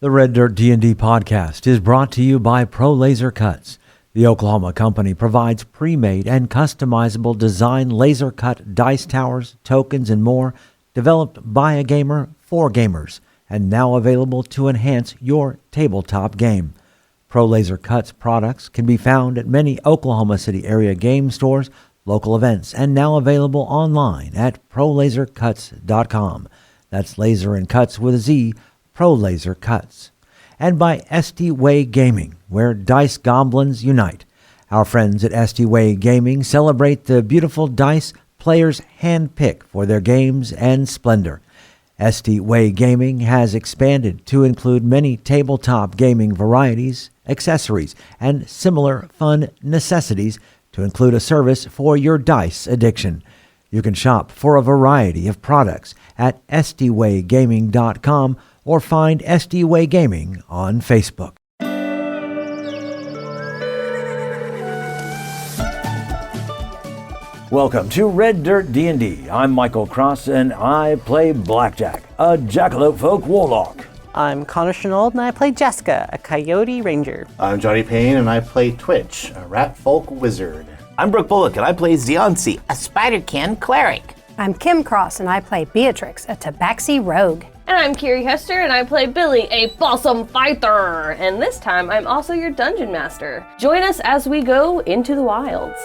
The Red Dirt D&D podcast is brought to you by Pro Laser Cuts. The Oklahoma company provides pre-made and customizable design laser cut dice towers, tokens, and more, developed by a gamer for gamers, and now available to enhance your tabletop game. Pro Laser Cuts products can be found at many Oklahoma City area game stores, local events, and now available online at prolasercuts.com. That's laser and cuts with a Z, Pro Laser Cuts. And by SD Way Gaming, where dice goblins unite. Our friends at SD Way Gaming celebrate the beautiful dice players handpick for their games and splendor. SD Way Gaming has expanded to include many tabletop gaming varieties, accessories, and similar fun necessities to include a service for your dice addiction. You can shop for a variety of products at sdwaygaming.com or find SD Way Gaming on Facebook. Welcome to Red Dirt D&D. I'm Michael Cross, and I play Blackjack, a Jackalope Folk Warlock. I'm Connor Shenold, and I play Jaska, a Coyote Ranger. I'm Johnny Payne, and I play Twitch, a Rat Folk Wizard. I'm Brooke Bullock, and I play Zionsi, a Spider-Can Cleric. I'm Kim Cross, and I play Beatrix, a Tabaxi Rogue. And I'm Kiri Hester, and I play Billy, a Balsam Fighter. And this time, I'm also your Dungeon Master. Join us as we go into the wilds.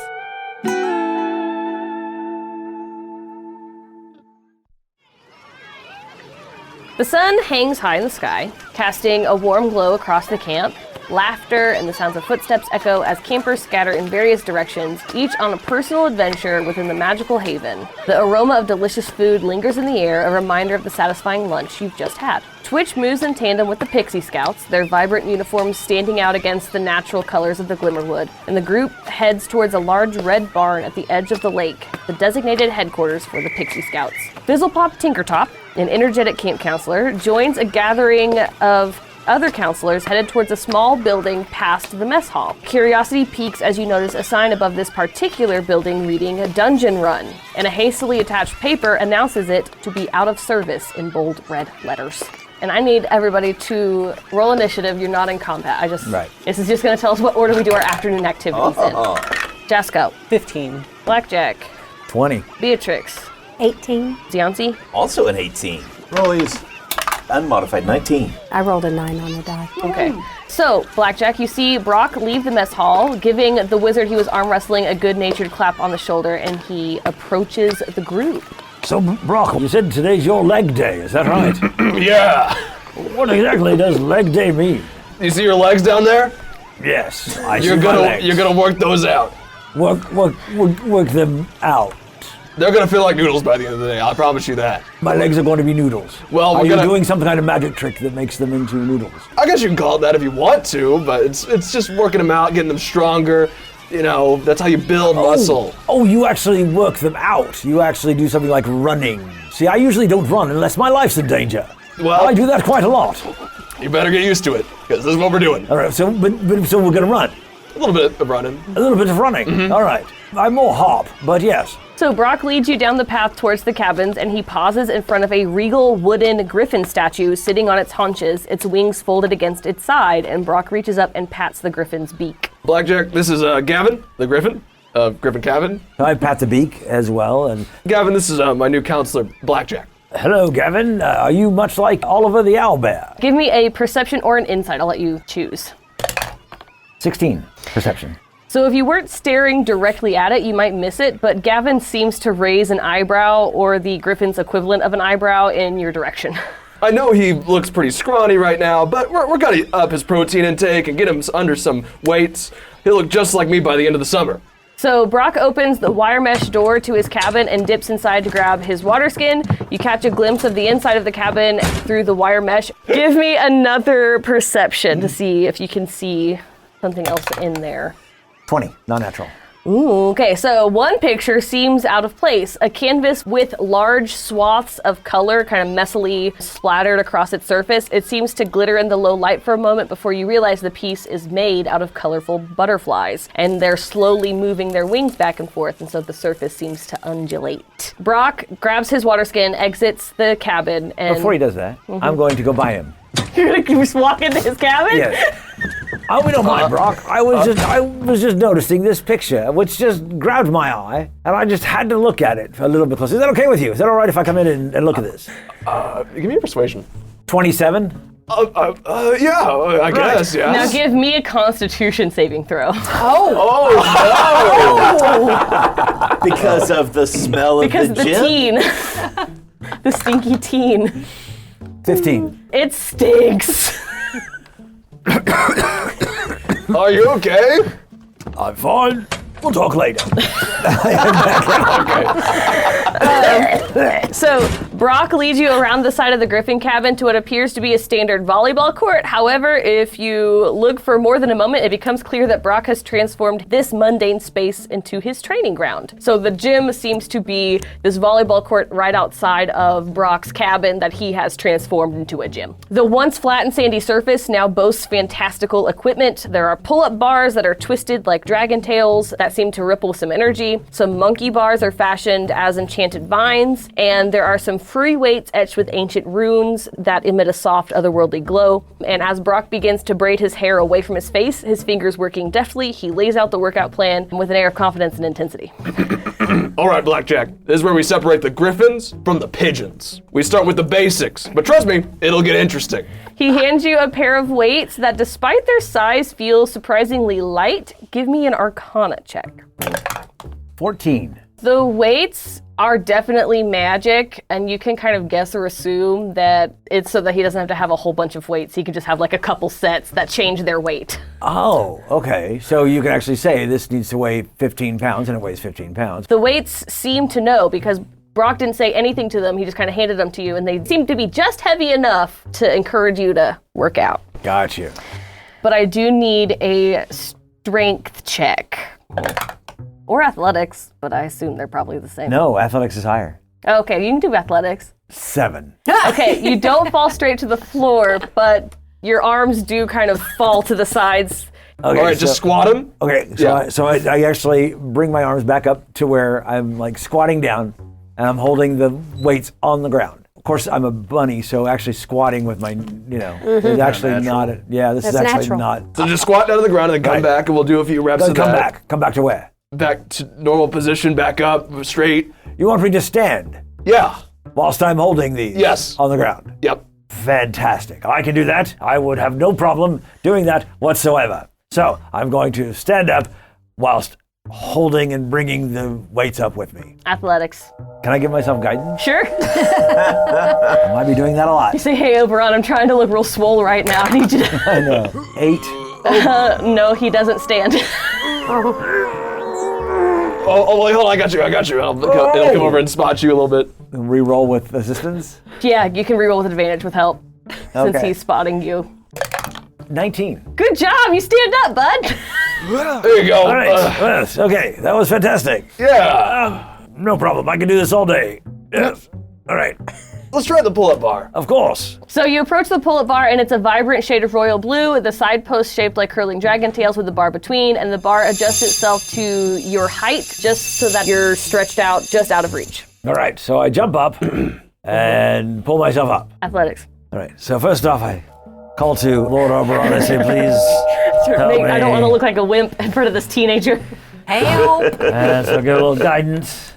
The sun hangs high in the sky, casting a warm glow across the camp. Laughter and the sounds of footsteps echo as campers scatter in various directions, each on a personal adventure within the magical haven. The aroma of delicious food lingers in the air, a reminder of the satisfying lunch you've just had. Twitch moves in tandem with the Pixie Scouts, their vibrant uniforms standing out against the natural colors of the Glimmerwood, and the group heads towards a large red barn at the edge of the lake, the designated headquarters for the Pixie Scouts. Fizzlepop Tinkertop, an energetic camp counselor, joins a gathering of other counselors headed towards a small building past the mess hall. Curiosity peaks as you notice a sign above this particular building reading "Dungeon Run," and a hastily attached paper announces it to be out of service in bold red letters. And I need everybody to roll initiative. You're not in combat. This is just going to tell us what order we do our afternoon activities in. Jaska. 15. Blackjack. 20. Beatrix. 18. Zionsi. Also an 18. Rollies. Unmodified 19. I rolled a 9 on the die. Okay. So, Blackjack, you see Brock leave the mess hall, giving the wizard he was arm wrestling a good-natured clap on the shoulder, and he approaches the group. So, Brock, you said today's your leg day, is that right? Yeah. What exactly does leg day mean? You see your legs down there? Yes, You're gonna work those out. Work them out. They're gonna feel like noodles by the end of the day. I promise you that. My legs are going to be noodles. Well, are we're you gonna doing some kind of magic trick that makes them into noodles? I guess you can call it that if you want to, but it's just working them out, getting them stronger. You know, that's how you build muscle. Oh, you actually work them out. You actually do something like running. See, I usually don't run unless my life's in danger. Well, I do that quite a lot. You better get used to it, because this is what we're doing. All right, so we're gonna run. A little bit of running. A little bit of running. Mm-hmm. All right. I'm more hop, but yes. So Brock leads you down the path towards the cabins, and he pauses in front of a regal wooden griffin statue sitting on its haunches, its wings folded against its side, and Brock reaches up and pats the griffin's beak. Blackjack, this is Gavin, the griffin. Griffin Gavin. I pat the beak as well, and... Gavin, this is my new counselor, Blackjack. Hello, Gavin. Are you much like Oliver the Owlbear? Give me a perception or an insight. I'll let you choose. 16. Perception. So if you weren't staring directly at it, you might miss it, but Gavin seems to raise an eyebrow, or the griffin's equivalent of an eyebrow, in your direction. I know he looks pretty scrawny right now, but we're gonna up his protein intake and get him under some weights. He'll look just like me by the end of the summer. So Brock opens the wire mesh door to his cabin and dips inside to grab his water skin. You catch a glimpse of the inside of the cabin through the wire mesh. Give me another perception to see if you can see something else in there. 20, not natural. Okay, so one picture seems out of place. A canvas with large swaths of color kind of messily splattered across its surface. It seems to glitter in the low light for a moment before you realize the piece is made out of colorful butterflies, and they're slowly moving their wings back and forth, and so the surface seems to undulate. Brock grabs his water skin, exits the cabin, and... Before he does that, I'm going to go by him. You're gonna just walk into his cabin? Yes. Oh, we don't mind, Brock. I was just noticing this picture, which just grabbed my eye, and I just had to look at it a little bit closer. Is that okay with you? Is that all right if I come in and look at this? Give me a persuasion. 27? Yeah, I guess, yes. Now give me a Constitution saving throw. Because of the smell of Because the the gin? teen. The stinky teen. 15. It stinks. Are you okay? I'm fine. We'll talk later. So Brock leads you around the side of the Griffin cabin to what appears to be a standard volleyball court. However, if you look for more than a moment, it becomes clear that Brock has transformed this mundane space into his training ground. So the gym seems to be this volleyball court right outside of Brock's cabin that he has transformed into a gym. The once flat and sandy surface now boasts fantastical equipment. There are pull-up bars that are twisted like dragon tails that seem to ripple some energy. Some monkey bars are fashioned as enchanted vines, and there are some free weights etched with ancient runes that emit a soft, otherworldly glow. And as Brock begins to braid his hair away from his face, his fingers working deftly, he lays out the workout plan with an air of confidence and intensity. All right, Blackjack. This is where we separate the griffins from the pigeons. We start with the basics, but trust me, it'll get interesting. He hands you a pair of weights that, despite their size, feel surprisingly light. Give me an Arcana check. 14. The weights are definitely magic, and you can kind of guess or assume that it's so that he doesn't have to have a whole bunch of weights. He can just have like a couple sets that change their weight. Oh, okay. So you can actually say this needs to weigh 15 pounds, and it weighs 15 pounds. The weights seem to know because Brock didn't say anything to them. He just kind of handed them to you, and they seem to be just heavy enough to encourage you to work out. Got you. But I do need a strength check. Or athletics, but I assume they're probably the same. No, athletics is higher. Okay, you can do athletics. 7. Okay, you don't fall straight to the floor, but your arms do kind of fall to the sides. Okay, All right, just squat him. Okay, so I actually bring my arms back up to where I'm like squatting down, and I'm holding the weights on the ground. Of course, I'm a bunny, so actually squatting with my, is actually not. This is actually natural. not. So just squat down to the ground and then come Right. back, and we'll do a few reps of Come that. back. Come back to where? Back to normal position, back up, straight. You want me to stand Yeah. whilst I'm holding these Yes. on the ground? Yep. Fantastic. I can do that. I would have no problem doing that whatsoever. So I'm going to stand up whilst holding and bringing the weights up with me. Athletics. Can I give myself guidance? Sure. I might be doing that a lot. Say, hey, Oberon, I'm trying to look real swole right now. I need you to... I know. 8. No, he doesn't stand. Oh, wait, hold on, I got you. It'll come over and spot you a little bit. Reroll with assistance. Yeah, you can reroll with advantage with help, since Okay. he's spotting you. 19. Good job, you stand up, bud. There you go. All right. Yes. Okay. That was fantastic. Yeah. No problem. I can do this all day. Yes. All right. Let's try the pull-up bar. Of course. So you approach the pull-up bar, and it's a vibrant shade of royal blue, the side post shaped like curling dragon tails with the bar between, and the bar adjusts itself to your height just so that you're stretched out, just out of reach. All right. So I jump up and pull myself up. Athletics. All right. So first off, I call to Lord Oberon and say, please help me. I don't want to look like a wimp in front of this teenager. Help! And so get a little guidance.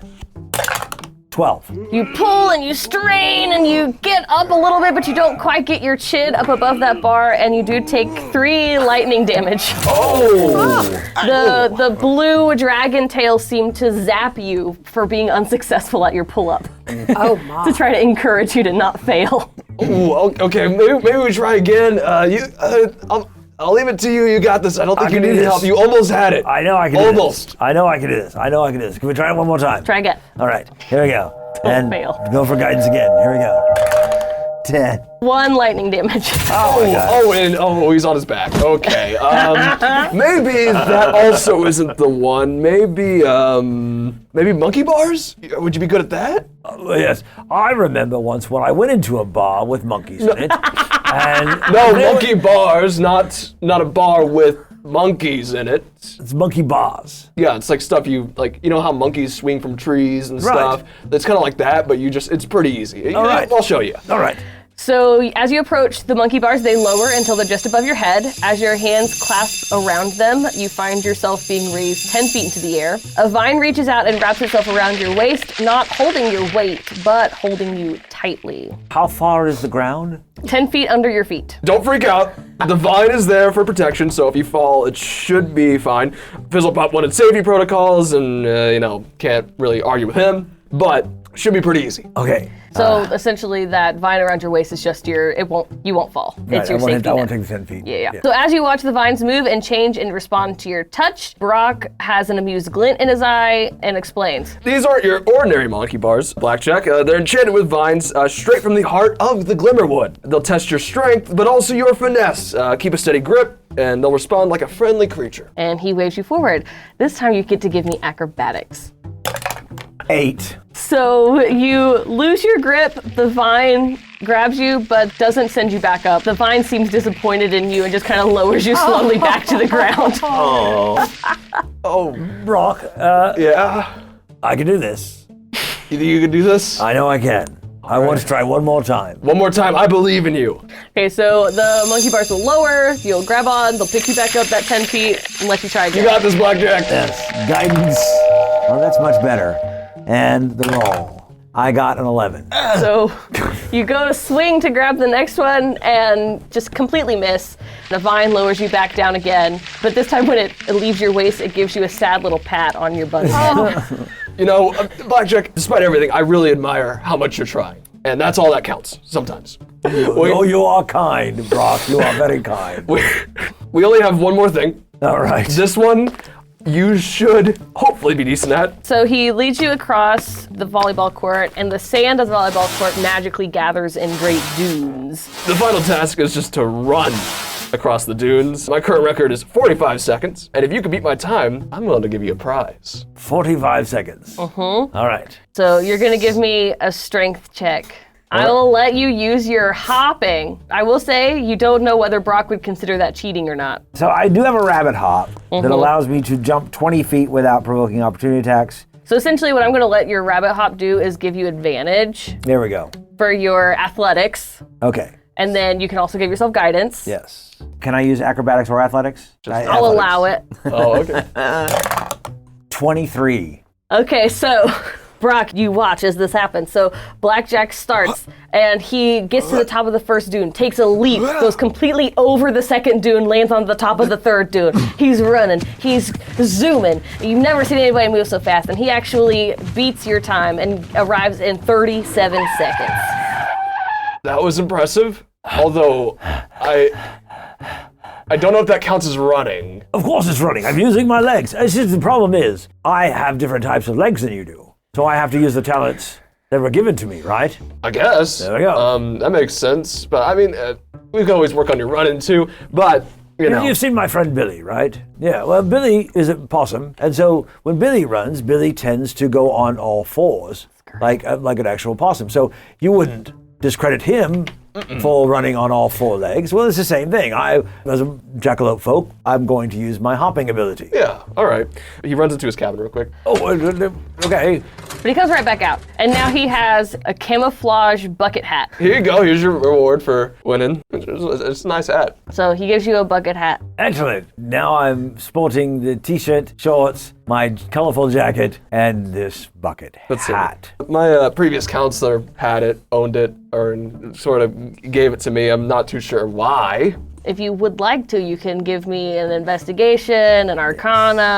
12. You pull and you strain and you get up a little bit, but you don't quite get your chin up above that bar, and you do take 3 lightning damage. Oh! The blue dragon tails seem to zap you for being unsuccessful at your pull-up, Oh, my. to try to encourage you to not fail. Ooh, okay, maybe we try again. I'll leave it to you. You got this. I don't think you can do need this. help. You almost had it. I know I can do Almost. this. I know I can do this. I know I can do this. Can we try it one more time? Try again. All right. Here we go. Don't And fail. go for guidance again. Here we go. 10. 1 lightning damage. He's on his back. Okay. Maybe that also isn't the one. Maybe monkey bars? Would you be good at that? Yes, I remember once when I went into a bar with monkeys in it. And monkey bars, not a bar with monkeys in it. It's monkey bars. Yeah, it's like stuff you know how monkeys swing from trees and Right. stuff. It's kind of like that, but it's pretty easy. All right. I'll show you. All right. So as you approach the monkey bars, they lower until they're just above your head. As your hands clasp around them, you find yourself being raised 10 feet into the air. A vine reaches out and wraps itself around your waist, not holding your weight, but holding you tightly. How far is the ground? 10 feet under your feet. Don't freak out. The vine is there for protection, so if you fall, it should be fine. Fizzlepop wanted safety protocols, and can't really argue with him, but should be pretty easy. Okay. So essentially, that vine around your waist is just you won't fall. It's your safety I net. won't take the 10 feet. Yeah. So as you watch the vines move and change and respond to your touch, Brock has an amused glint in his eye and explains. These aren't your ordinary monkey bars, Blackjack. They're enchanted with vines straight from the heart of the Glimmerwood. They'll test your strength, but also your finesse. Keep a steady grip, and they'll respond like a friendly creature. And he waves you forward. This time you get to give me acrobatics. 8. So you lose your grip, the vine grabs you, but doesn't send you back up. The vine seems disappointed in you and just kind of lowers you slowly back to the ground. Brock, Yeah? I can do this. You think you can do this? I know I can. I want to try one more time. One more time, I believe in you. Okay, so the monkey bars will lower, you'll grab on, they'll pick you back up that 10 feet and let you try again. You got this, Blackjack. Yes. Guidance. Oh, that's much better. And the roll. I got an 11. So you go to swing to grab the next one and just completely miss. The vine lowers you back down again, but this time when it leaves your waist, it gives you a sad little pat on your butt head. Blackjack, despite everything, I really admire how much you're trying. And that's all that counts, sometimes. You are kind, Brock. You are very kind. We only have one more thing. All right. This one, you should hopefully be decent at. So he leads you across the volleyball court, and the sand of the volleyball court magically gathers in great dunes. The final task is just to run across the dunes. My current record is 45 seconds, and if you can beat my time, I'm willing to give you a prize. 45 seconds. All right. So you're gonna give me a strength check. I will let you use your hopping. I will say you don't know whether Brock would consider that cheating or not. So I do have a rabbit hop that allows me to jump 20 feet without provoking opportunity attacks. So essentially what I'm gonna let your rabbit hop do is give you advantage There we go. for your athletics, Okay. and then you can also give yourself guidance. Yes. Can I use acrobatics or athletics? I'll allow it. Oh, okay. 23. Okay, so Brock, you watch as this happens. So Blackjack starts, and he gets to the top of the first dune, takes a leap, goes completely over the second dune, lands on the top of the third dune. He's running, he's zooming. You've never seen anybody move so fast, and he actually beats your time and arrives in 37 seconds. That was impressive, although I don't know if that counts as running. Of course it's running. I'm using my legs. It's just the problem is, I have different types of legs than you do. So I have to use the talents that were given to me, right? I guess. There we go. That makes sense, but I mean, we can always work on your running too, but, You've seen my friend Billy, right? Yeah, well, Billy is a possum, and so when Billy runs, Billy tends to go on all fours, like an actual possum. So you wouldn't discredit him for running on all four legs. Well, it's the same thing. As a jackalope folk, I'm going to use my hopping ability. Yeah, all right. He runs into his cabin real quick. Oh, okay. But he comes right back out, and now he has a camouflage bucket hat. Here you go. Here's your reward for winning. It's a nice hat. So he gives you a bucket hat. Excellent. Now I'm sporting the t-shirt, shorts, my colorful jacket, and this bucket hat. My previous counselor had it, owned it, or sort of gave it to me. I'm not too sure why. If you would like to, you can give me an investigation, an arcana.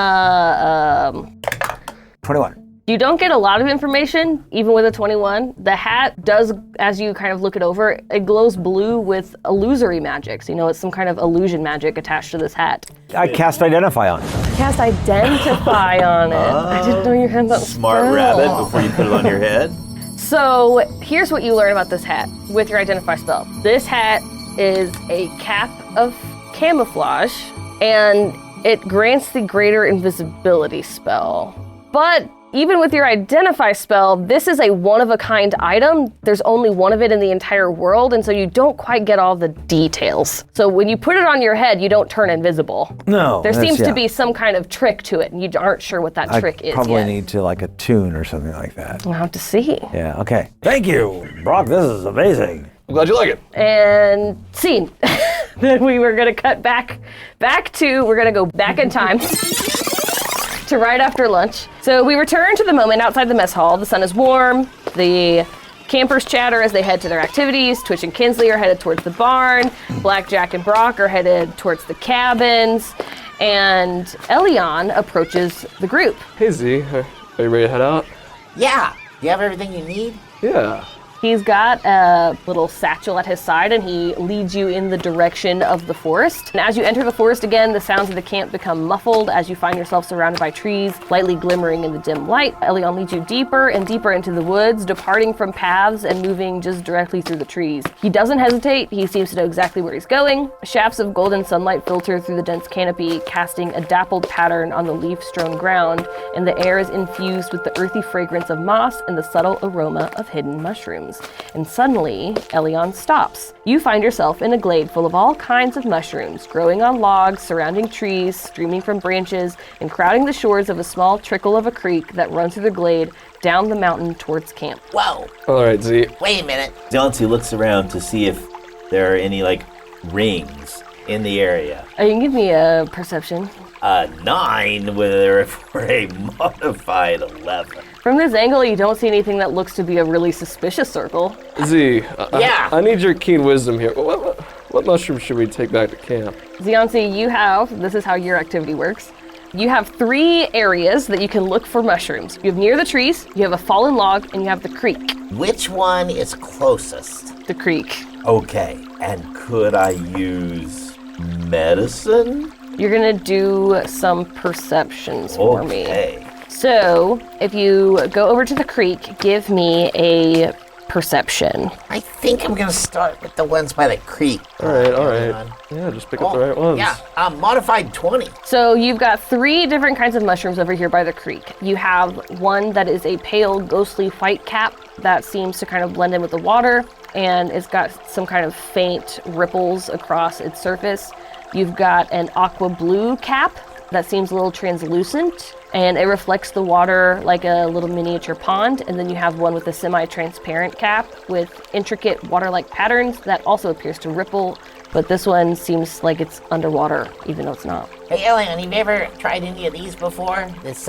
21. You don't get a lot of information, even with a 21. The hat does, as you kind of look it over, it glows blue with illusory magic. So it's some kind of illusion magic attached to this hat. I cast Identify on it. Cast Identify on it. I didn't know you had that Smart spell. rabbit before you put it on your head. So here's what you learn about this hat with your identify spell. This hat is a cap of camouflage, and it grants the greater invisibility spell. But even with your identify spell, this is a one-of-a-kind item. There's only one of it in the entire world, and so you don't quite get all the details. So when you put it on your head, you don't turn invisible. No. There seems to be some kind of trick to it, and you aren't sure what that trick is probably yet. need to like a tune or something like that. We'll have to see. Yeah, okay. Thank you, Brock. This is amazing. I'm glad you like it. And scene. Then we were gonna cut back to, we're gonna go back in time to right after lunch. So we return to the moment outside the mess hall. The sun is warm. The campers chatter as they head to their activities. Twitch and Kinsley are headed towards the barn. Blackjack and Brock are headed towards the cabins. And Elion approaches the group. Hey Z, are you ready to head out? Yeah. You have everything you need? Yeah. He's got a little satchel at his side, and he leads you in the direction of the forest. And as you enter the forest again, the sounds of the camp become muffled as you find yourself surrounded by trees, lightly glimmering in the dim light. Elion leads you deeper and deeper into the woods, departing from paths and moving just directly through the trees. He doesn't hesitate. He seems to know exactly where he's going. Shafts of golden sunlight filter through the dense canopy, casting a dappled pattern on the leaf-strewn ground, and the air is infused with the earthy fragrance of moss and the subtle aroma of hidden mushrooms. And suddenly, Elion stops. You find yourself in a glade full of all kinds of mushrooms, growing on logs, surrounding trees, streaming from branches, and crowding the shores of a small trickle of a creek that runs through the glade down the mountain towards camp. Whoa. All right, Z. Wait a minute. Deontay looks around to see if there are any, rings in the area. You can give me a perception. 9 for a modified 11. From this angle, you don't see anything that looks to be a really suspicious circle. Z, Yeah. I need your keen wisdom here. What mushroom should we take back to camp? Zionsi, this is how your activity works. You have 3 areas that you can look for mushrooms. You have near the trees, you have a fallen log, and you have the creek. Which one is closest? The creek. Okay, and could I use medicine? You're gonna do some perceptions for me. Okay. So, if you go over to the creek, give me a perception. I think I'm gonna start with the ones by the creek. All right. Yeah, just pick up the right ones. Yeah, modified 20. So you've got 3 different kinds of mushrooms over here by the creek. You have one that is a pale, ghostly white cap that seems to kind of blend in with the water, and it's got some kind of faint ripples across its surface. You've got an aqua blue cap that seems a little translucent, and it reflects the water like a little miniature pond. And then you have one with a semi-transparent cap with intricate water-like patterns that also appears to ripple, but this one seems like it's underwater, even though it's not. Hey, Elion, have you ever tried any of these before? This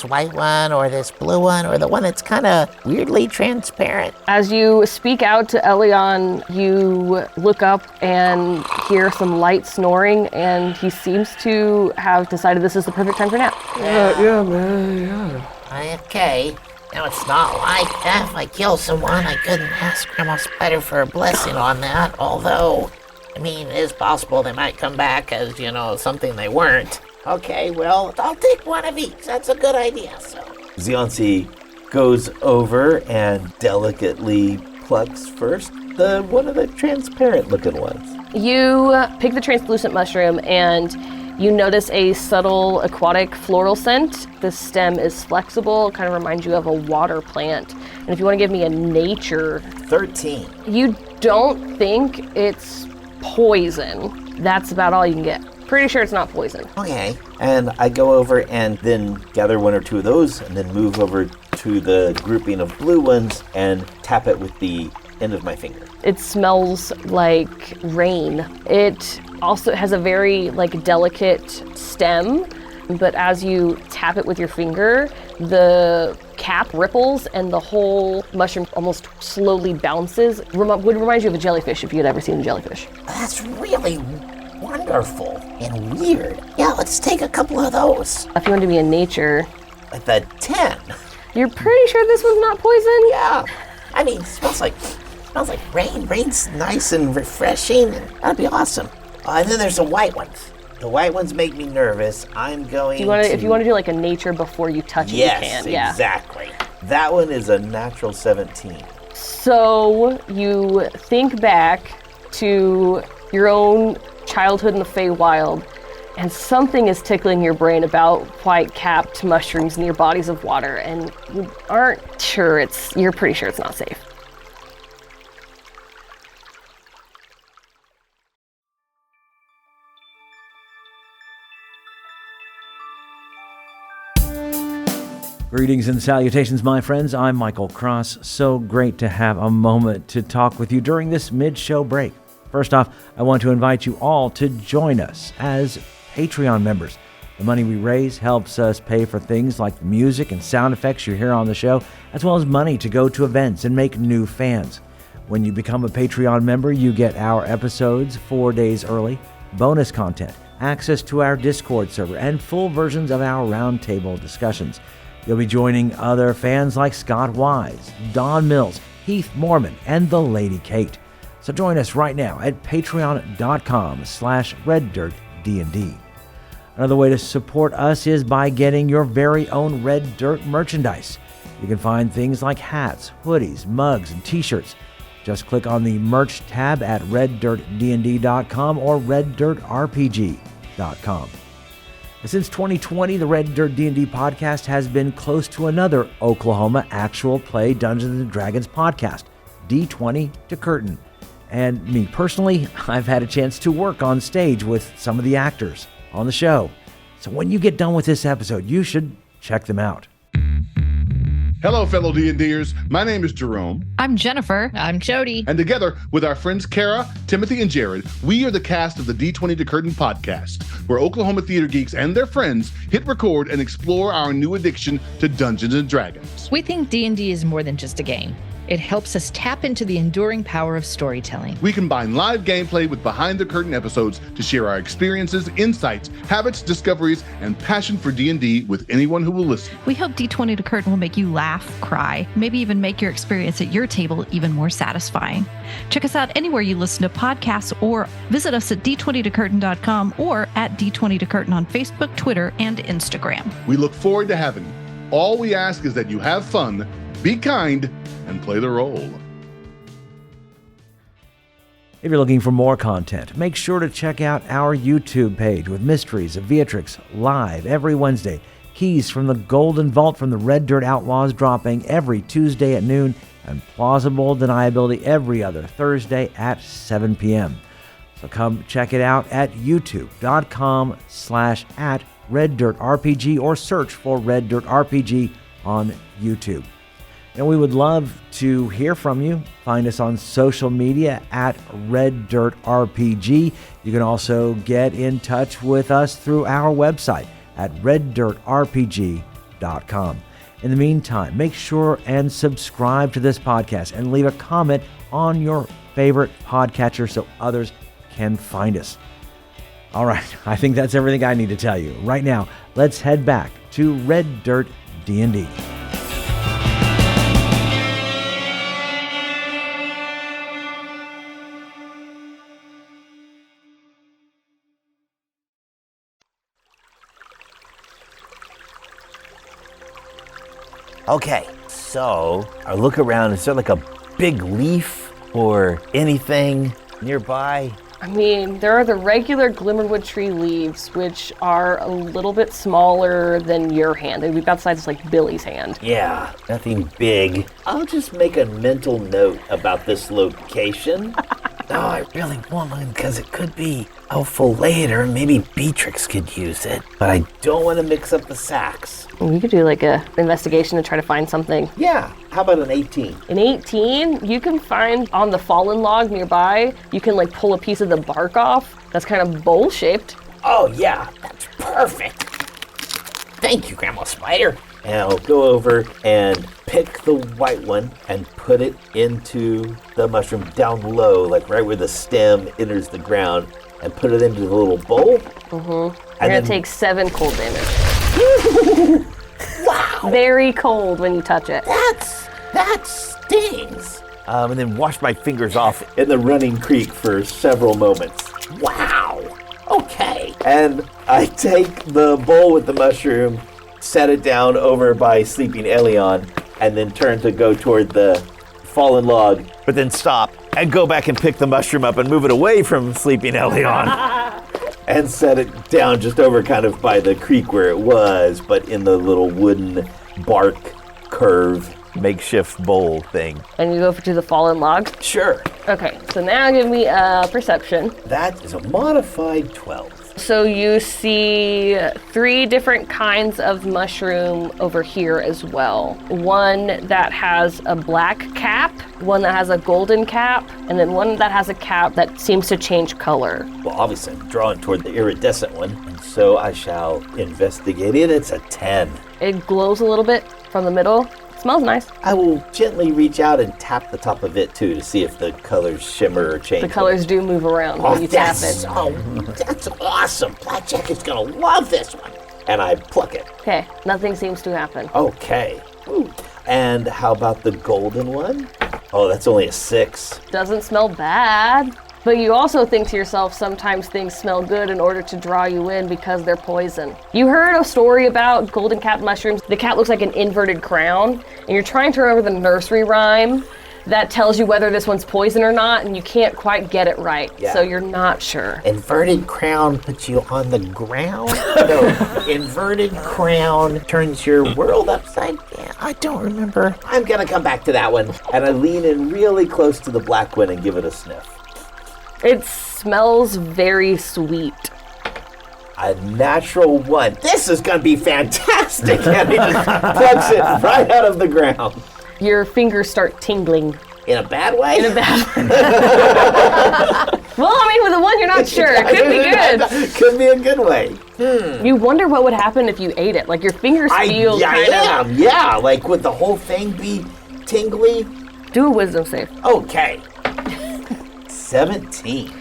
white one, or this blue one, or the one that's kind of weirdly transparent? As you speak out to Elion, you look up and hear some light snoring, and he seems to have decided this is the perfect time for a nap. Yeah, man, yeah. Okay. Now, it's not like that. If I kill someone, I couldn't ask Grandma Spider for a blessing on that, although, it is possible they might come back as, something they weren't. Okay, well, I'll take one of each. That's a good idea, so. Zionsi goes over and delicately plucks first one of the transparent looking ones. You pick the translucent mushroom, and you notice a subtle aquatic floral scent. The stem is flexible, kind of reminds you of a water plant. And if you want to give me a nature... 13. You don't think it's poison. That's about all you can get. Pretty sure it's not poison. Okay. And I go over and then gather 1 or 2 of those and then move over to the grouping of blue ones and tap it with the end of my finger. It smells like rain. It also has a very delicate stem, but as you tap it with your finger, the cap ripples and the whole mushroom almost slowly bounces. Would remind you of a jellyfish if you had ever seen a jellyfish. That's really wonderful and weird. Yeah, let's take a couple of those. If you want to be in nature, At the 10. you're pretty sure this one's not poison? Yeah. It smells like rain. Rain's nice and refreshing, and that'd be awesome. And then there's the white ones. The white ones make me nervous. I'm going If you want to do a nature before you touch it, Yes, you can. Yeah. exactly. That one is a natural 17. So you think back to your own childhood in the Feywild, and something is tickling your brain about white-capped mushrooms near bodies of water, and you aren't sure you're pretty sure it's not safe. Greetings and salutations, my friends. I'm Michael Cross. So great to have a moment to talk with you during this mid-show break. First off, I want to invite you all to join us as Patreon members. The money we raise helps us pay for things like the music and sound effects you hear on the show, as well as money to go to events and make new fans. When you become a Patreon member, you get our episodes 4 days early, bonus content, access to our Discord server, and full versions of our roundtable discussions. You'll be joining other fans like Scott Wise, Don Mills, Heath Mormon, and the Lady Kate. So join us right now at patreon.com/RedDirtDnD. Another way to support us is by getting your very own Red Dirt merchandise. You can find things like hats, hoodies, mugs, and t-shirts. Just click on the merch tab at RedDirtDnD.com or RedDirtRPG.com. Since 2020, the Red Dirt D&D podcast has been close to another Oklahoma actual play Dungeons & Dragons podcast, D20 to Curtain. And me personally, I've had a chance to work on stage with some of the actors on the show. So when you get done with this episode, you should check them out. Hello, fellow D&Ders. My name is Jerome. I'm Jennifer. I'm Jody. And together with our friends Kara, Timothy, and Jared, we are the cast of the D20 to Curtain podcast, where Oklahoma theater geeks and their friends hit record and explore our new addiction to Dungeons & Dragons. We think D&D is more than just a game. It helps us tap into the enduring power of storytelling. We combine live gameplay with behind-the-curtain episodes to share our experiences, insights, habits, discoveries, and passion for D&D with anyone who will listen. We hope D20 to Curtain will make you laugh, cry, maybe even make your experience at your table even more satisfying. Check us out anywhere you listen to podcasts or visit us at d20tocurtain.com or at D20 to Curtain on Facebook, Twitter, and Instagram. We look forward to having you. All we ask is that you have fun, be kind, and play the role. If you're looking for more content, make sure to check out our YouTube page with Mysteries of Beatrix live every Wednesday. Keys from the Golden Vault from the Red Dirt Outlaws dropping every Tuesday at noon, and Plausible Deniability every other Thursday at 7 p.m. So come check it out at youtube.com/@RedDirtRPG or search for Red Dirt RPG on YouTube. And we would love to hear from you. Find us on social media at Red Dirt RPG. You can also get in touch with us through our website at RedDirtRPG.com. In the meantime, make sure and subscribe to this podcast and leave a comment on your favorite podcatcher so others can find us. All right, I think that's everything I need to tell you. Right now, let's head back to Red Dirt D&D. Okay, so I look around. Is there like a big leaf or anything nearby? I mean, there are the regular Glimmerwood tree leaves, which are a little bit smaller than your hand. They'd be about the size of like Billy's hand. Yeah, nothing big. I'll just make a mental note about this location. No, I really want one because it could be helpful later. Maybe Beatrix could use it, but I don't want to mix up the sacks. You could do like a investigation to try to find something. Yeah, how about an 18? An 18, you can find on the fallen log nearby, you can like pull a piece of the bark off that's kind of bowl-shaped. Oh yeah, that's perfect. Thank you, Grandma Spider. And I'll go over and pick the white one and put it into the mushroom down low, like right where the stem enters the ground, and put it into the little bowl. You're gonna take 7 cold damage. Wow! Very cold when you touch it. That stings. And then wash my fingers off in the running creek for several moments. Wow! Okay. And I take the bowl with the mushroom, set it down over by sleeping Elion, and then turn to go toward the fallen log, but then stop and go back and pick the mushroom up and move it away from sleeping Elion and set it down just over kind of by the creek where it was, but in the little wooden bark curve makeshift bowl thing. And you go to the fallen log? Sure. Okay, so now give me a perception. That is a modified 12. So you see 3 different kinds of mushroom over here as well. One that has a black cap, one that has a golden cap, and then one that has a cap that seems to change color. Well, obviously I'm drawn toward the iridescent one, and so I shall investigate it. It's a 10. It glows a little bit from the middle. Smells nice. I will gently reach out and tap the top of it too to see if the colors shimmer or change. The colors do move around when you tap it. That's awesome. Blackjack is gonna love this one. And I pluck it. Okay, nothing seems to happen. Okay. Ooh. And how about the golden one? Oh, that's only a 6. Doesn't smell bad. But you also think to yourself, sometimes things smell good in order to draw you in because they're poison. You heard a story about golden cap mushrooms. The cap looks like an inverted crown, and you're trying to remember the nursery rhyme that tells you whether this one's poison or not, and you can't quite get it right, so you're not sure. Inverted crown puts you on the ground? No, inverted crown turns your world upside down. I don't remember. I'm gonna come back to that one. And I lean in really close to the black one and give it a sniff. It smells very sweet. A natural 1. This is going to be fantastic. And he just plucks it right out of the ground. Your fingers start tingling. In a bad way? In a bad way. Well, I mean, with the one you're not sure. It could be good. Could be a good way. You wonder what would happen if you ate it. Like your fingers feel kind of... Yeah, like would the whole thing be tingly? Do a wisdom save. Okay. 17.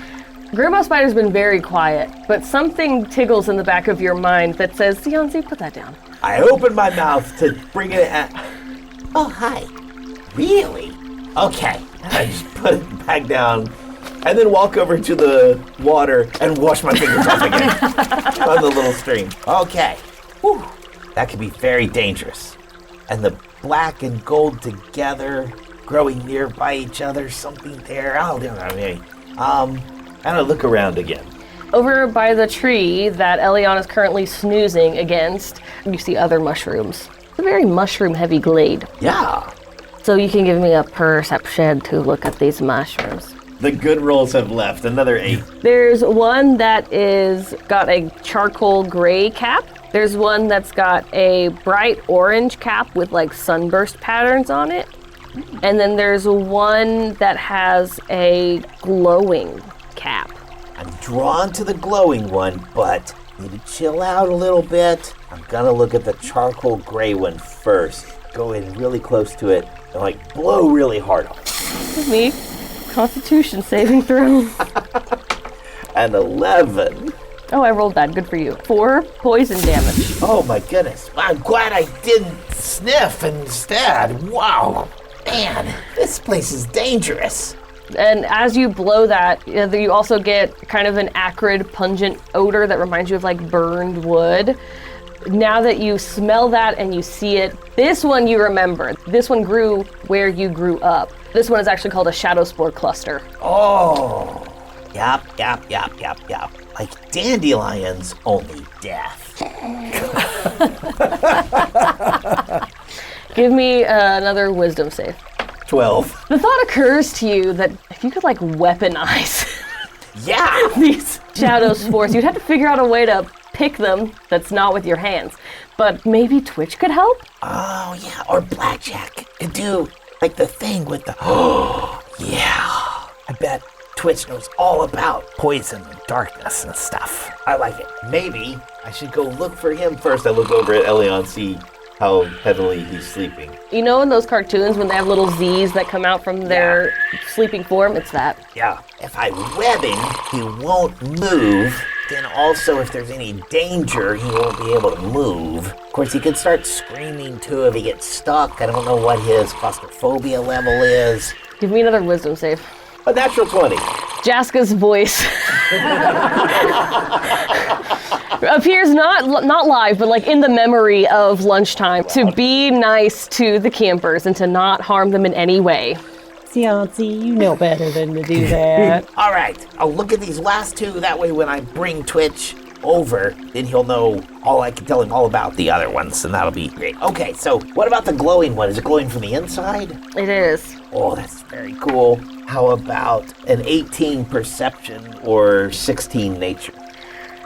Grandma Spider's been very quiet, but something tickles in the back of your mind that says, Deonzi, put that down. I open my mouth to bring it at... Oh, hi. Really? Okay. I just put it back down and then walk over to the water and wash my fingers off again on the little stream. Okay. Whew. That could be very dangerous. And the black and gold together, growing nearby each other, something there. I don't know. And I look around again. Over by the tree that Elion is currently snoozing against, you see other mushrooms. It's a very mushroom-heavy glade. Yeah. So you can give me a perception to look at these mushrooms. The good rolls have left. Another 8. There's one that is got a charcoal gray cap. There's one that's got a bright orange cap with like sunburst patterns on it. And then there's one that has a glowing cap. I'm drawn to the glowing one, but need to chill out a little bit. I'm gonna look at the charcoal gray one first. Go in really close to it and like blow really hard on it. Give me Constitution saving throw. An 11. Oh, I rolled that. Good for you. 4 poison damage. Oh my goodness. I'm glad I didn't sniff instead. Wow. Man, this place is dangerous. And as you blow that, you also get kind of an acrid, pungent odor that reminds you of like burned wood. Now that you smell that and you see it, this one you remember. This one grew where you grew up. This one is actually called a shadow spore cluster. Oh, yep. Like dandelions, only death. Give me another wisdom save. 12. The thought occurs to you that if you could like weaponize these shadow spores, you'd have to figure out a way to pick them that's not with your hands. But maybe Twitch could help? Oh, yeah, or Blackjack could do like the thing with the... Oh, yeah. I bet Twitch knows all about poison and darkness and stuff. I like it. Maybe I should go look for him first. I look over at Elion, see how heavily he's sleeping. You know in those cartoons when they have little Z's that come out from their sleeping form? It's that. Yeah. If I web him, he won't move. Then also if there's any danger, he won't be able to move. Of course, he could start screaming too if he gets stuck. I don't know what his claustrophobia level is. Give me another wisdom save. A natural 20. Jaska's voice appears not live, but like in the memory of lunchtime, to be nice to the campers and to not harm them in any way. Cianci, you know better than to do that. All right, I'll look at these last two. That way when I bring Twitch over, then he'll know I can tell him all about the other ones, and that'll be great. Okay, so what about the glowing one? Is it glowing from the inside? It is. Oh, that's very cool. How about an 18 perception or 16 nature?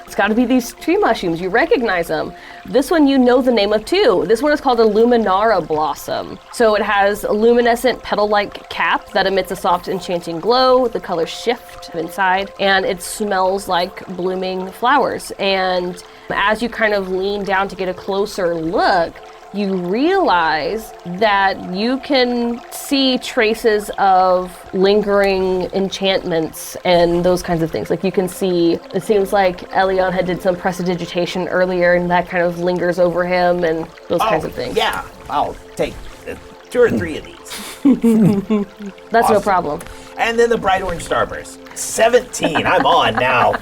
It's got to be these tree mushrooms. You recognize them. This one you know the name of too. This one is called a Luminara blossom. So it has a luminescent petal-like cap that emits a soft enchanting glow. The colors shift inside, and it smells like blooming flowers. And as you kind of lean down to get a closer look, you realize that you can see traces of lingering enchantments and those kinds of things. Like you can see, it seems like Elion had did some prestidigitation earlier, and that kind of lingers over him and those kinds of things. Yeah, I'll take 2 or 3 of these. That's Awesome. No problem. And then the bright orange starburst. 17, I'm on now.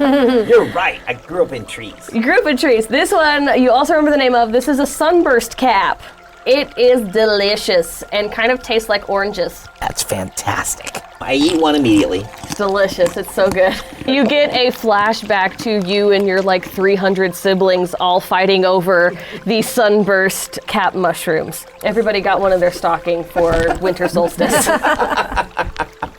You're right, I grew up in trees. You grew up in trees. This one, you also remember the name of. This is a sunburst cap. It is delicious and kind of tastes like oranges. That's fantastic. I eat one immediately. Delicious, it's so good. You get a flashback to you and your 300 siblings all fighting over the sunburst cap mushrooms. Everybody got one in their stocking for winter solstice.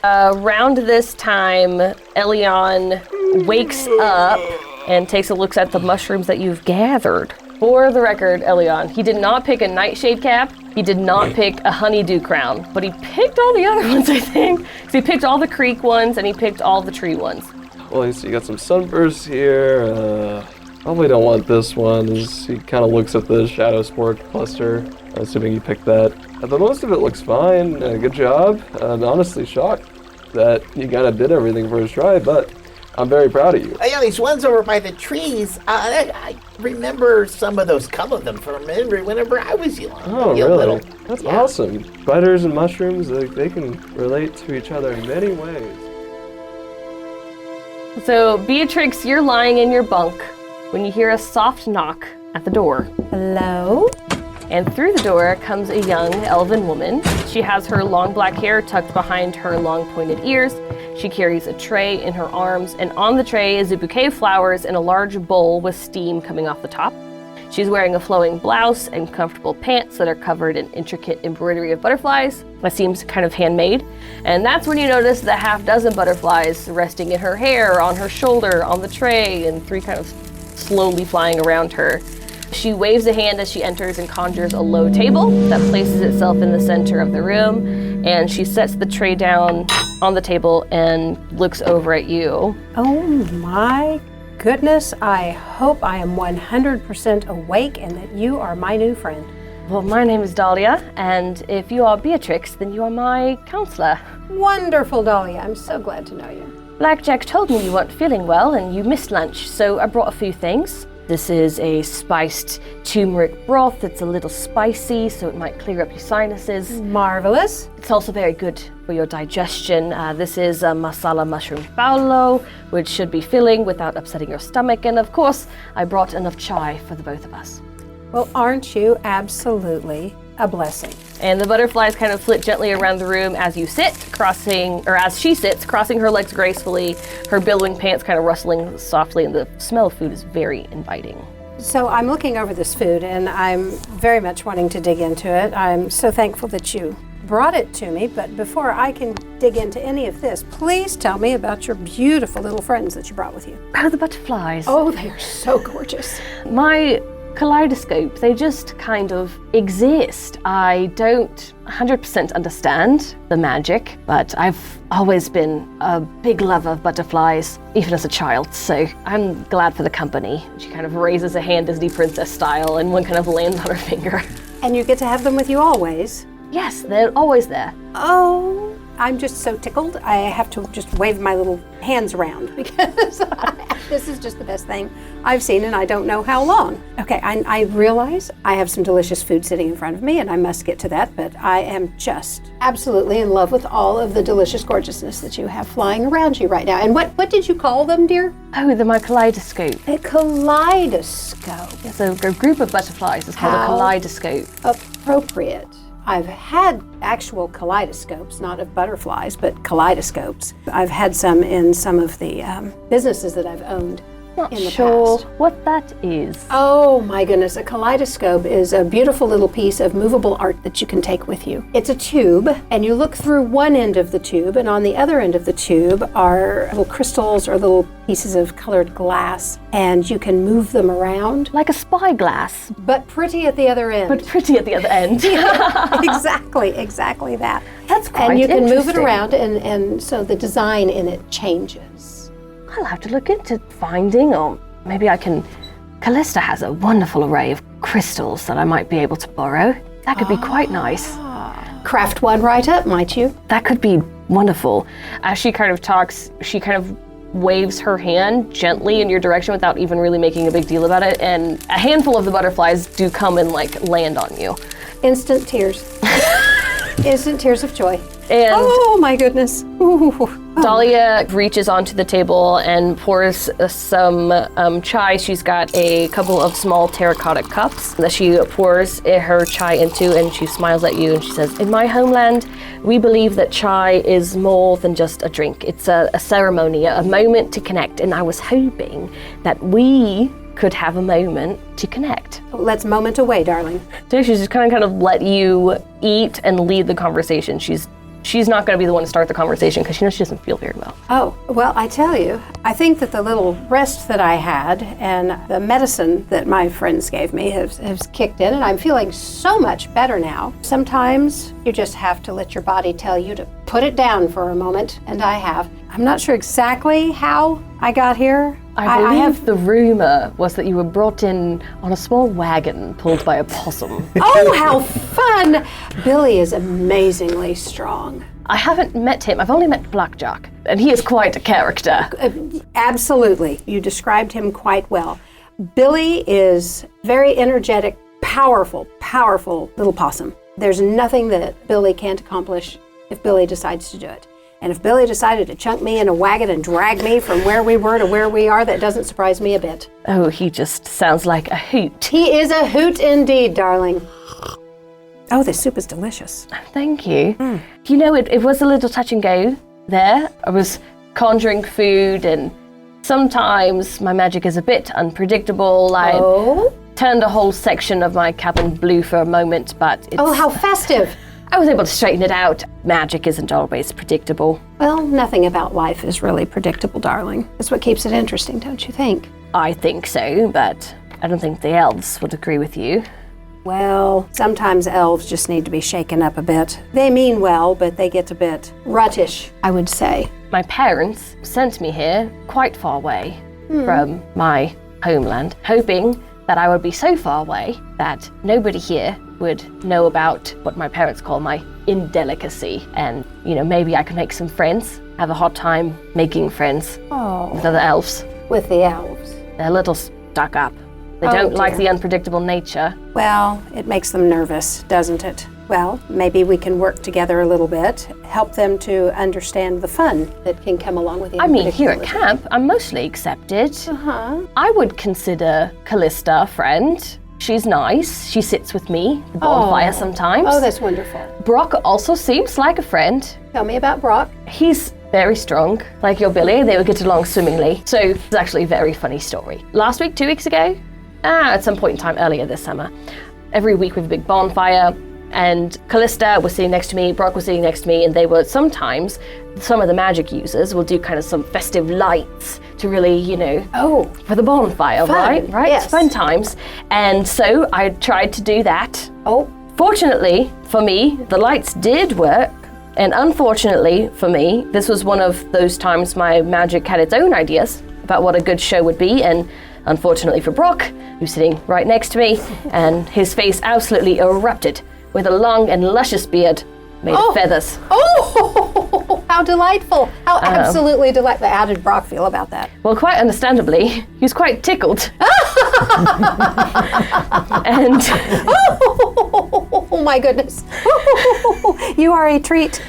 Around this time, Elion wakes up and takes a look at the mushrooms that you've gathered. For the record, Elion, he did not pick a nightshade cap. He did not pick a honeydew crown, but he picked all the other ones, I think. So he picked all the creek ones and he picked all the tree ones. Well, so you got some sunbursts here. Probably don't want this one. He kind of looks at the shadow spore cluster. I'm assuming you picked that. But most of it looks fine. Good job. I'm honestly shocked that you kind of did everything first try, but I'm very proud of you. Yeah, these ones over by the trees, I remember some of those, couple of them from whenever I was young. Oh, really? That's awesome. Spiders and mushrooms, they can relate to each other in many ways. So, Beatrix, you're lying in your bunk when you hear a soft knock at the door. Hello? And through the door comes a young elven woman. She has her long black hair tucked behind her long pointed ears. She carries a tray in her arms, and on the tray is a bouquet of flowers in a large bowl with steam coming off the top. She's wearing a flowing blouse and comfortable pants that are covered in intricate embroidery of butterflies. That seems kind of handmade. And that's when you notice the half dozen butterflies resting in her hair, on her shoulder, on the tray, and 3 kind of slowly flying around her. She waves a hand as she enters and conjures a low table that places itself in the center of the room, and she sets the tray down on the table and looks over at you. Oh my goodness, I hope I am 100% awake and that you are my new friend. Well, my name is Dahlia, and if you are Beatrix, then you are my counselor. Wonderful, Dahlia. I'm so glad to know you. Blackjack told me you weren't feeling well and you missed lunch, so I brought a few things. This is a spiced turmeric broth. It's a little spicy, so it might clear up your sinuses. Marvelous. It's also very good for your digestion. This is a masala mushroom paulo, which should be filling without upsetting your stomach. And of course, I brought enough chai for the both of us. Well, aren't you absolutely a blessing? And the butterflies kind of flit gently around the room as you sit, as she sits, crossing her legs gracefully, her billowing pants kind of rustling softly, and the smell of food is very inviting. So I'm looking over this food, and I'm very much wanting to dig into it. I'm so thankful that you brought it to me, but before I can dig into any of this, please tell me about your beautiful little friends that you brought with you. Oh, the butterflies. Oh, they are so gorgeous. My kaleidoscope, they just kind of exist. I don't 100% understand the magic, but I've always been a big lover of butterflies, even as a child, so I'm glad for the company. She kind of raises a hand Disney princess style, and one kind of lands on her finger. And you get to have them with you always? Yes, they're always there. Oh, I'm just so tickled. I have to just wave my little hands around because this is just the best thing I've seen and I don't know how long. Okay, I realize I have some delicious food sitting in front of me and I must get to that, but I am just absolutely in love with all of the delicious gorgeousness that you have flying around you right now. And what did you call them, dear? Oh, they're my kaleidoscope. A kaleidoscope. So a group of butterflies is called a kaleidoscope. Appropriate. I've had actual kaleidoscopes, not of butterflies, but kaleidoscopes. I've had some in some of the businesses that I've owned Not in the sure past. what that is. Oh my goodness, a kaleidoscope is a beautiful little piece of movable art that you can take with you. It's a tube, and you look through one end of the tube, and on the other end of the tube are little crystals or little pieces of colored glass, and you can move them around. Like a spyglass, But pretty at the other end. but pretty at the other end. Exactly that. That's quite And you can move it interesting. around, and so the design in it changes. I'll have to look into finding, or maybe I can... Callista has a wonderful array of crystals that I might be able to borrow. That could be quite nice. Craft one right up, might you? That could be wonderful. As she kind of talks, she kind of waves her hand gently in your direction without even really making a big deal about it, and a handful of the butterflies do come and land on you. Instant tears. Instant tears of joy. And Oh my goodness. Ooh. Dahlia reaches onto the table and pours some chai. She's got a couple of small terracotta cups that she pours her chai into, and she smiles at you and she says, "In my homeland, we believe that chai is more than just a drink. It's a ceremony, a moment to connect, and I was hoping that we could have a moment to connect." Let's moment away, darling. So she's just kind of let you eat and lead the conversation. She's not going to be the one to start the conversation because she knows she doesn't feel very well. Oh, well, I tell you, I think that the little rest that I had and the medicine that my friends gave me has kicked in, and I'm feeling so much better now. Sometimes you just have to let your body tell you to put it down for a moment, and I have. I'm not sure exactly how I got here. I believe the rumor was that you were brought in on a small wagon pulled by a possum. Oh, how fun! Billy is amazingly strong. I haven't met him. I've only met Blackjack, and he is quite a character. Absolutely. You described him quite well. Billy is very energetic, powerful little possum. There's nothing that Billy can't accomplish if Billy decides to do it. And if Billy decided to chunk me in a wagon and drag me from where we were to where we are, that doesn't surprise me a bit. Oh, he just sounds like a hoot. He is a hoot indeed, darling. Oh, this soup is delicious. Thank you. You know, it was a little touch and go there. I was conjuring food, and sometimes my magic is a bit unpredictable. I turned a whole section of my cabin blue for a moment, but it's... Oh, how festive. I was able to straighten it out. Magic isn't always predictable. Well, nothing about life is really predictable, darling. That's what keeps it interesting, don't you think? I think so, but I don't think the elves would agree with you. Well, sometimes elves just need to be shaken up a bit. They mean well, but they get a bit ruttish, I would say. My parents sent me here quite far away from my homeland, hoping that I would be so far away that nobody here would know about what my parents call my indelicacy. And, you know, maybe I could make some friends, have a hot time making friends with other elves. With the elves. They're a little stuck up. They don't like the unpredictable nature. Well, it makes them nervous, doesn't it? Well, maybe we can work together a little bit, help them to understand the fun that can come along with the I mean, here at unpredictability. camp, I'm mostly accepted. I would consider Callista a friend. She's nice. She sits with me, the bonfire sometimes. Oh, that's wonderful. Brock also seems like a friend. Tell me about Brock. He's very strong, like your Billy. They would get along swimmingly. So it's actually a very funny story. Last week, 2 weeks ago, at some point in time earlier this summer, every week we have a big bonfire, and Callista was sitting next to me, Brock was sitting next to me, and they were sometimes, some of the magic users will do kind of some festive lights to really, you know, for the bonfire, Fun, right? yes. Fun times. And so I tried to do that. Oh. Fortunately for me, the lights did work. And unfortunately for me, this was one of those times my magic had its own ideas about what a good show would be. And unfortunately for Brock, who's sitting right next to me, and his face absolutely erupted with a long and luscious beard, made of feathers. Oh, how delightful. How absolutely delightful. How did Brock feel about that? Well, quite understandably, he was quite tickled. And oh my goodness. You are a treat.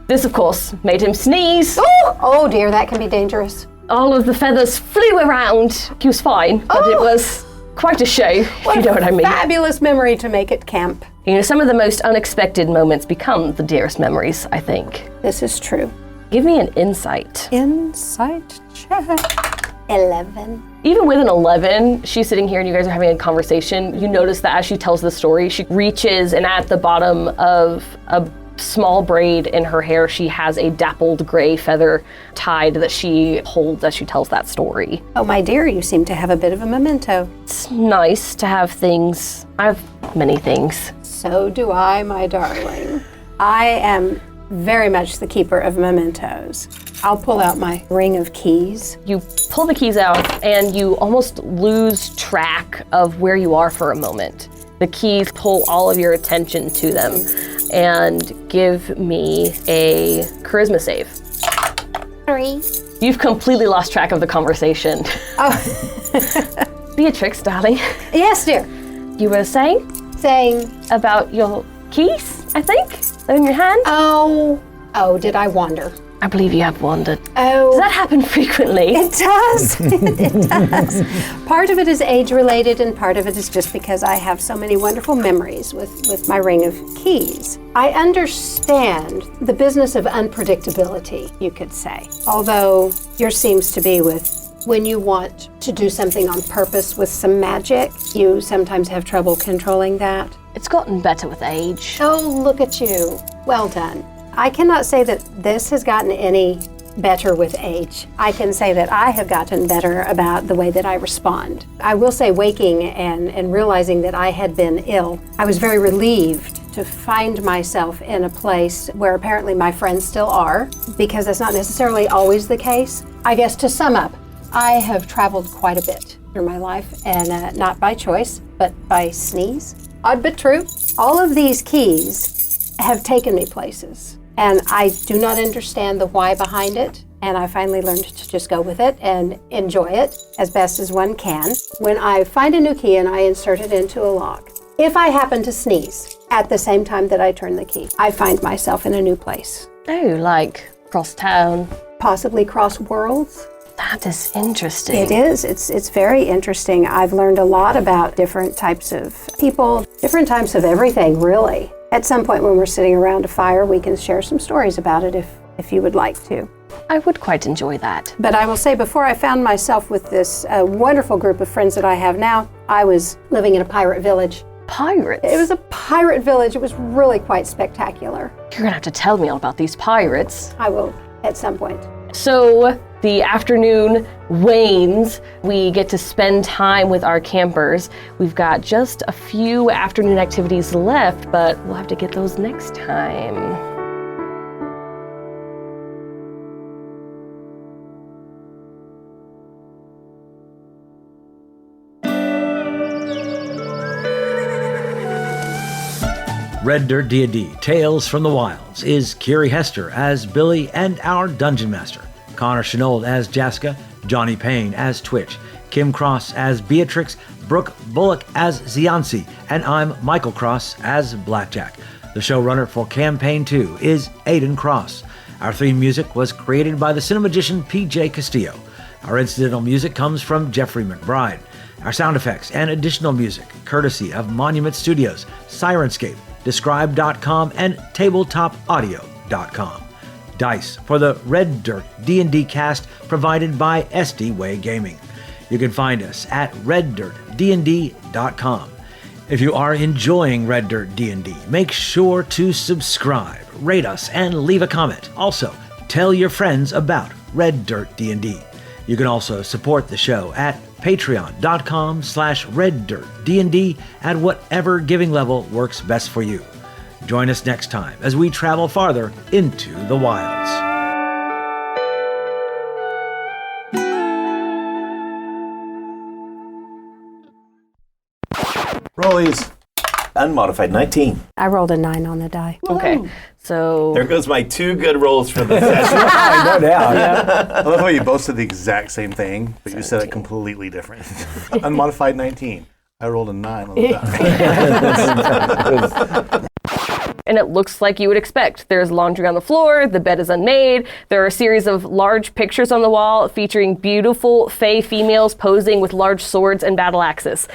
this, of course, made him sneeze. Oh dear, that can be dangerous. All of the feathers flew around. He was fine, but it was quite a show, if you know what I mean. Fabulous memory to make at camp. You know, some of the most unexpected moments become the dearest memories, I think. This is true. Give me an insight. Insight check. 11. Even with an 11, she's sitting here and you guys are having a conversation. You notice that as she tells the story, she reaches and at the bottom of a small braid in her hair, she has a dappled gray feather tied that she holds as she tells that story. Oh, my dear, you seem to have a bit of a memento. It's nice to have things. I have many things. So do I, my darling. I am very much the keeper of mementos. I'll pull out my ring of keys. You pull the keys out and you almost lose track of where you are for a moment. The keys pull all of your attention to them and give me a charisma save. 3. You've completely lost track of the conversation. Beatrix, darling. Yes, dear. You were saying about your keys, I think? They're in your hand? Oh, did I wander? I believe you have wandered. Oh. Does that happen frequently? It does. It does. Part of it is age-related, and part of it is just because I have so many wonderful memories with my ring of keys. I understand the business of unpredictability, you could say. Although yours seems to be with when you want to do something on purpose with some magic, you sometimes have trouble controlling that. It's gotten better with age. Oh, look at you. Well done. I cannot say that this has gotten any better with age. I can say that I have gotten better about the way that I respond. I will say waking and realizing that I had been ill, I was very relieved to find myself in a place where apparently my friends still are, because that's not necessarily always the case. I guess to sum up, I have traveled quite a bit through my life, and not by choice, but by sneeze. Odd but true. All of these keys have taken me places. And I do not understand the why behind it. And I finally learned to just go with it and enjoy it as best as one can. When I find a new key and I insert it into a lock, if I happen to sneeze at the same time that I turn the key, I find myself in a new place. Oh, like cross town. Possibly cross worlds. That is interesting. It is. It's very interesting. I've learned a lot about different types of people, different types of everything, really. At some point when we're sitting around a fire, we can share some stories about it if you would like to. I would quite enjoy that. But I will say, before I found myself with this wonderful group of friends that I have now, I was living in a pirate village. Pirates? It was a pirate village. It was really quite spectacular. You're gonna have to tell me all about these pirates. I will, at some point. So the afternoon wanes. We get to spend time with our campers. We've got just a few afternoon activities left, but we'll have to get those next time. Red Dirt D&D Tales from the Wilds is Kiri Hester as Billy and our Dungeon Master, Connor Shenold as Jaska, Johnny Payne as Twitch, Kim Cross as Beatrix, Brooke Bullock as Ziansi, and I'm Michael Cross as Blackjack. The showrunner for Campaign 2 is Aidan Cross. Our theme music was created by the cinemagician PJ Castillo. Our incidental music comes from Jeffrey McBride. Our sound effects and additional music, courtesy of Monument Studios, Sirenscape, Describe.com, and TabletopAudio.com. Dice for the Red Dirt D&D cast provided by SD Way Gaming. You can find us at reddirtdnd.com. If you are enjoying Red Dirt D&D, make sure to subscribe, rate us, and leave a comment. Also, tell your friends about Red Dirt D&D. You can also support the show at patreon.com/reddirtdnd at whatever giving level works best for you. Join us next time as we travel farther into the wilds. Rollies. Unmodified 19. I rolled a 9 on the die. Okay, so There goes my 2 good rolls for the session. No doubt. I love how you both said the exact same thing, but you said it completely different. Unmodified 19. I rolled a 9 on the die. and it looks like you would expect. There's laundry on the floor, the bed is unmade, there are a series of large pictures on the wall featuring beautiful fey females posing with large swords and battle axes.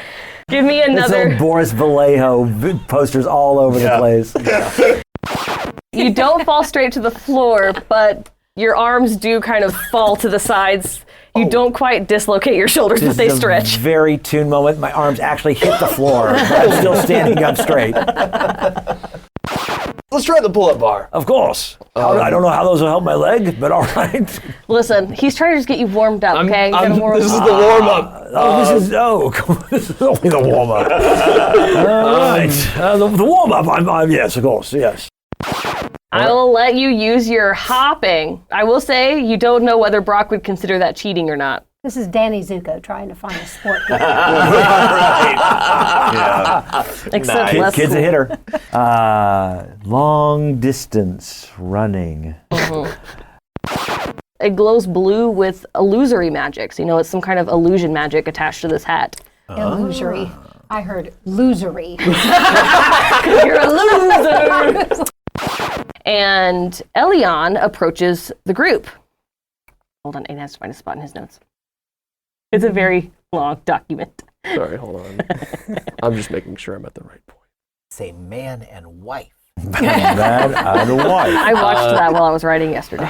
Give me another... There's Boris Vallejo posters all over the place. You don't fall straight to the floor, but your arms do kind of fall to the sides. You don't quite dislocate your shoulders, but they stretch. A very tuned moment. My arms actually hit the floor, but I'm still standing up straight. Let's try the pull-up bar. Of course. I don't know how those will help my leg, but all right. Listen, he's trying to just get you warmed up, okay? This is the warm-up. This is only the warm-up. All right. The warm-up, yes, of course, yes. I will let you use your hopping. I will say you don't know whether Brock would consider that cheating or not. This is Danny Zuko trying to find a sport. Except Nice. less Kid's cool. a hitter. Long distance running. It glows blue with illusory magic. So you know it's some kind of illusion magic attached to this hat. Illusory. I heard losery. You're a loser! And Elion approaches the group. Hold on, Aiden has to find a spot in his notes. It's a very long document. Sorry, hold on. I'm just making sure I'm at the right point. Say man and wife. Man and wife. I watched that while I was writing yesterday.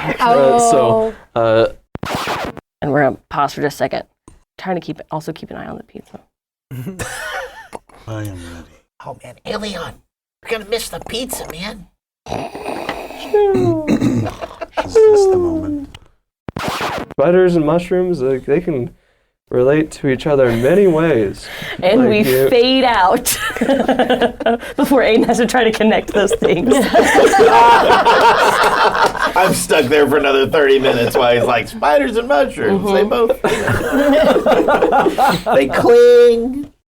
And we're going to pause for just a second. Trying to also keep an eye on the pizza. I am ready. Oh man, Elion, you're gonna miss the pizza, man. Is this the moment? spiders and mushrooms, they can relate to each other in many ways. And we fade out before Aiden has to try to connect those things. I'm stuck there for another 30 minutes while he's like, spiders and mushrooms, they both, they cling.